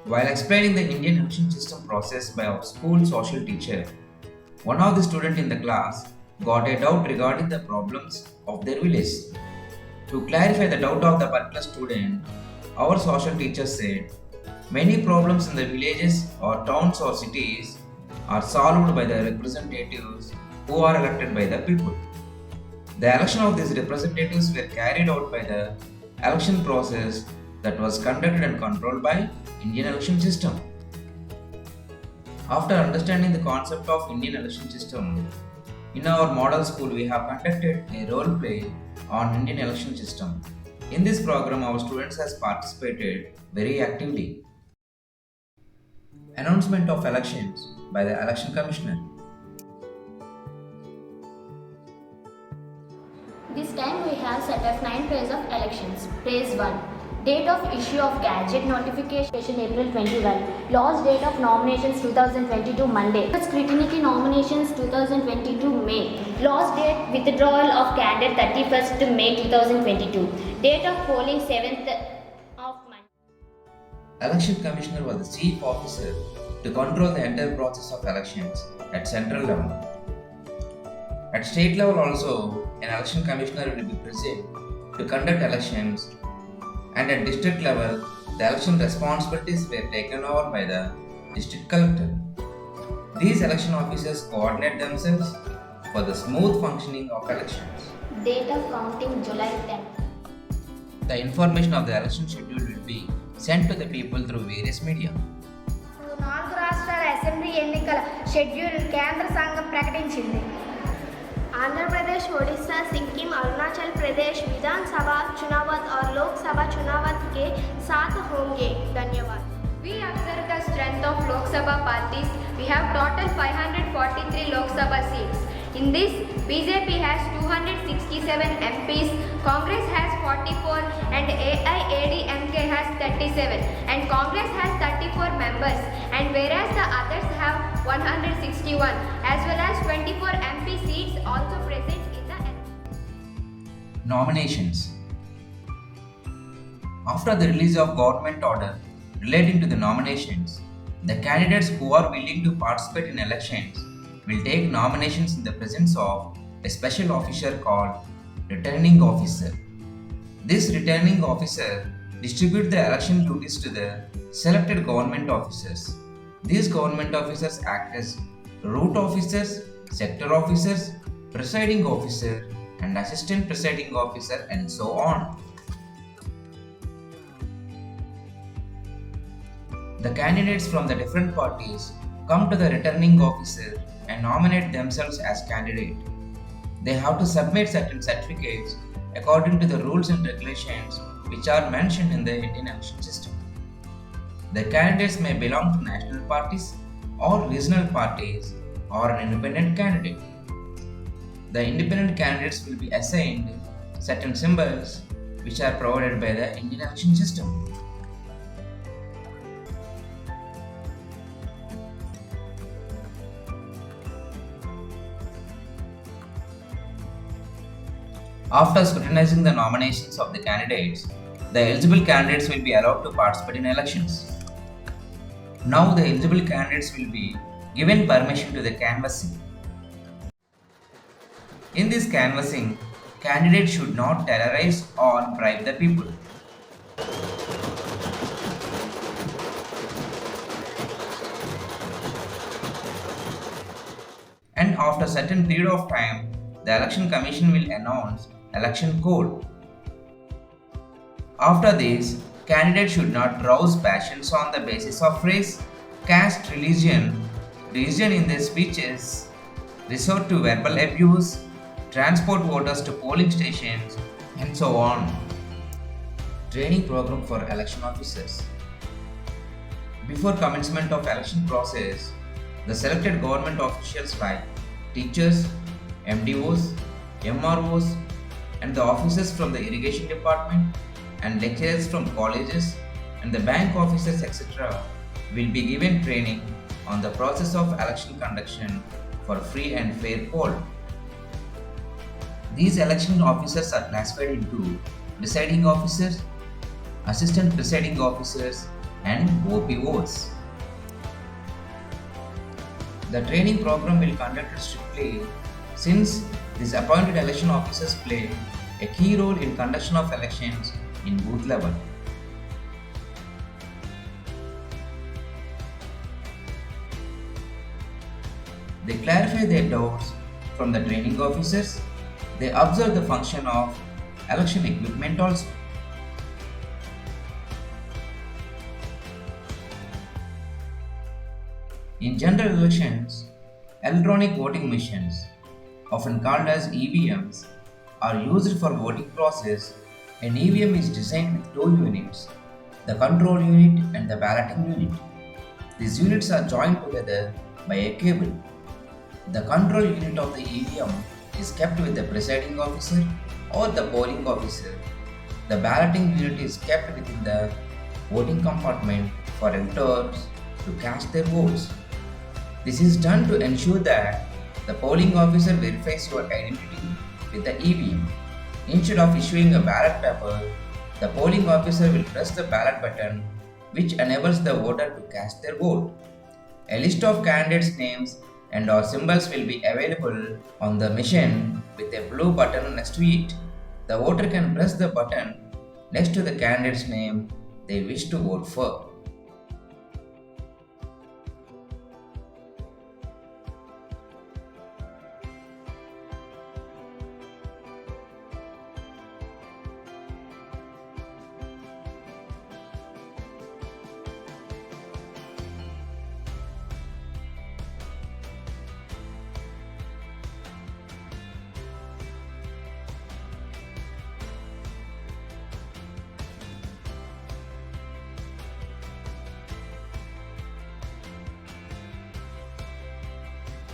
While explaining the Indian election system process by our school social teacher, one of the students in the class got a doubt regarding the problems of their village. To clarify the doubt of the particular student, our social teacher said, many problems in the villages or towns or cities are solved by the representatives who are elected by the people. The election of these representatives were carried out by the election process that was conducted and controlled by Indian election system. After understanding the concept of Indian election system, in our model school we have conducted a role play on Indian election system. In this program our students has participated very actively. Announcement of elections by the election commissioner. This time we have set up 9 phases of elections. Phase 1. Date of issue of gadget notification April 21. Last date of nominations 2022 Monday. Scrutiny nominations 2022 May. Last date withdrawal of candidate 31st May 2022. Date of polling 7th of Monday. Election commissioner was the chief officer to control the entire process of elections at central level. At state level also, an election commissioner will be present to conduct elections, and at district level, the election responsibilities were taken over by the district collector. These election officers coordinate themselves for the smooth functioning of elections. Date of counting July 10th. The information of the election schedule will be sent to the people through various media. నాలుగు రాష్ట్రాల assembly ఎన్నికల schedule కేంద్ర సంఘం ప్రకటించింది. आंध्र प्रदेश, ओडिशा, सिक्किम, अरुणाचल प्रदेश विधानसभा चुनाव और लोकसभा चुनाव के साथ होंगे. धन्यवाद. We observe the strength of Lok Sabha parties. We have total 543 Lok Sabha seats. In this, BJP has 267 MPs, Congress has 44 and AIADMK has 37 and Congress has 34 members, and whereas the others have 161 as well as 24 MP seats also present in the Nominations. After the release of government order relating to the nominations, the candidates who are willing to participate in elections will take nominations in the presence of a special officer called returning officer. This returning officer distributes the election duties to the selected government officers. These government officers act as route officers, sector officers, presiding officer, and assistant presiding officer, and so on. The candidates from the different parties come to the returning officer and nominate themselves as candidate. They have to submit certain certificates according to the rules and regulations which are mentioned in the Indian election system. The candidates may belong to national parties or regional parties or an independent candidate. The independent candidates will be assigned certain symbols which are provided by the Indian election system. After scrutinizing the nominations of the candidates, the eligible candidates will be allowed to participate in elections. Now the eligible candidates will be given permission to the canvassing. In this canvassing, candidates should not terrorize or bribe the people. And after a certain period of time, the election commission will announce election code. After this, candidates should not rouse passions on the basis of race, caste, religion in their speeches, resort to verbal abuse, transport voters to polling stations, and so on. Training program for election officers. Before commencement of election process, the selected government officials like teachers, MDOs, MROs, and the officers from the irrigation department and lecturers from colleges and the bank officers etc. will be given training on the process of election conduction for free and fair poll. These election officers are classified into presiding officers, assistant presiding officers, and OPOs. The training program will conduct strictly since these appointed election officers play a key role in conduction of elections in booth level. They clarify their doubts from the training officers. They observe the function of election equipment also. In general elections, electronic voting machines, often called as EVMs, are used for voting process. An EVM is designed with two units, the control unit and the balloting unit. These units are joined together by a cable. The control unit of the EVM is kept with the presiding officer or the polling officer. The balloting unit is kept within the voting compartment for electors to cast their votes. This is done to ensure that the polling officer verifies your identity with the EVM. Instead of issuing a ballot paper, the polling officer will press the ballot button, which enables the voter to cast their vote. A list of candidates' names and or symbols will be available on the machine with a blue button next to it. The voter can press the button next to the candidate's name they wish to vote for.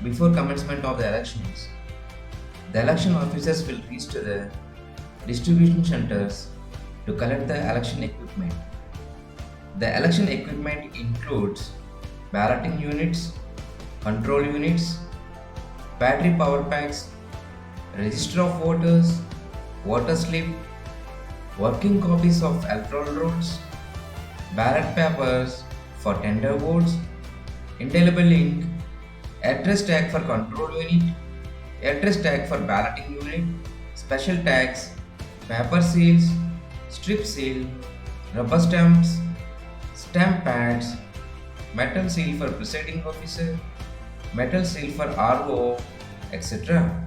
Before commencement of the elections, the election officers will reach to the distribution centers to collect the election equipment. The election equipment includes balloting units, control units, battery power packs, register of voters, voter slip, working copies of electoral rolls, ballot papers for tender votes, indelible ink, address tag for control unit, address tag for balloting unit, special tags, paper seals, strip seal, rubber stamps, stamp pads, metal seal for presiding officer, metal seal for RO, etc.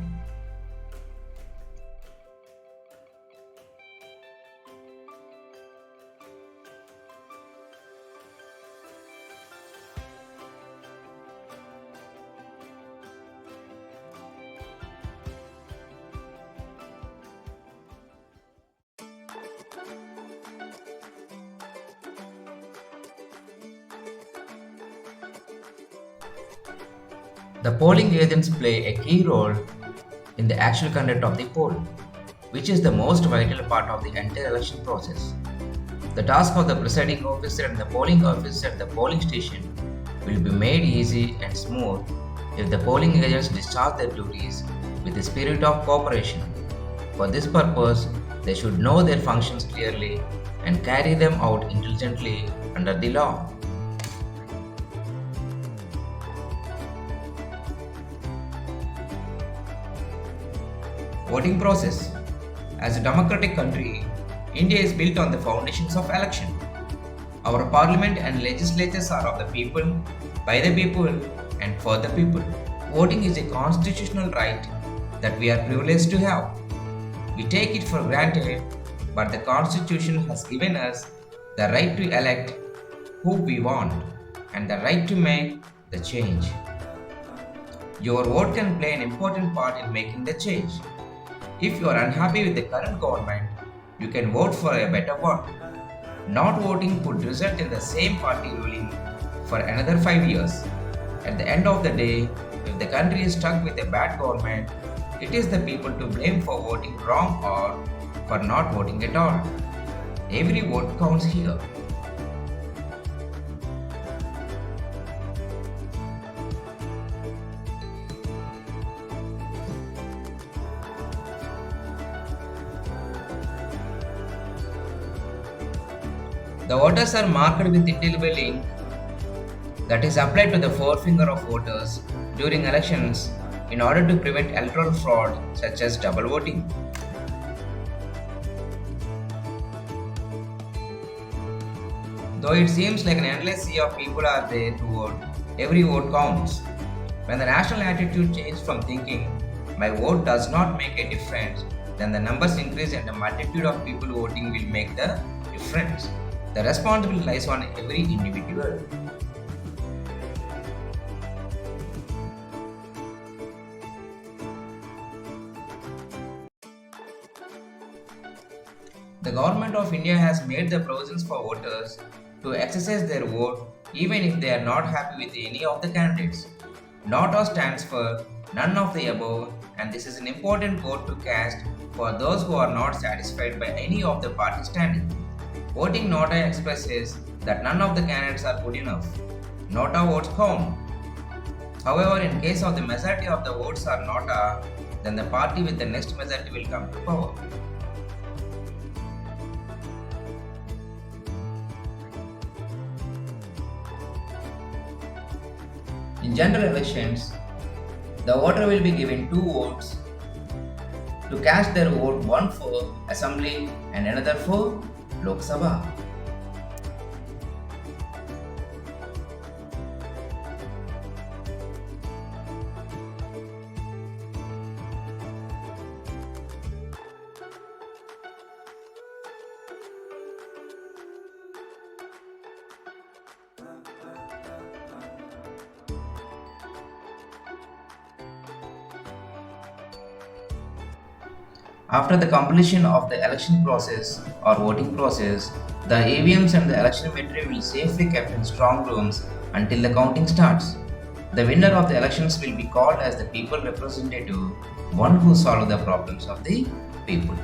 The polling agents play a key role in the actual conduct of the poll, which is the most vital part of the entire election process. The task of the presiding officer and the polling officer at the polling station will be made easy and smooth if the polling agents discharge their duties with a spirit of cooperation. For this purpose, they should know their functions clearly and carry them out intelligently under the law. Voting process. As a democratic country, India is built on the foundations of election. Our parliament and legislatures are of the people, by the people, and for the people. Voting is a constitutional right that we are privileged to have. We take it for granted, but the Constitution has given us the right to elect who we want and the right to make the change. Your vote can play an important part in making the change. If you are unhappy with the current government, you can vote for a better one. Not voting could result in the same party ruling for another 5 years. At the end of the day, if the country is stuck with a bad government, it is the people to blame for voting wrong or for not voting at all. Every vote counts here. The voters are marked with indelible ink that is applied to the forefinger of voters during elections in order to prevent electoral fraud such as double voting. Though it seems like an endless sea of people are there to vote, every vote counts. When the national attitude changed from thinking, my vote does not make a difference, then the numbers increase and the multitude of people voting will make the difference. The responsibility lies on every individual. The government of India has made the provisions for voters to exercise their vote even if they are not happy with any of the candidates. NOTA stands for none of the above, and this is an important vote to cast for those who are not satisfied by any of the parties standing. Voting NOTA expresses that none of the candidates are good enough. NOTA votes count. However, in case of the majority of the votes are NOTA, then the party with the next majority will come to power. In general elections, the voter will be given two votes to cast their vote, one for Assembly and another for Lok Sabha. After the completion of the election process or voting process, the EVMs and the election material will safely kept in strong rooms until the counting starts. The winner of the elections will be called as the people representative, one who solves the problems of the people.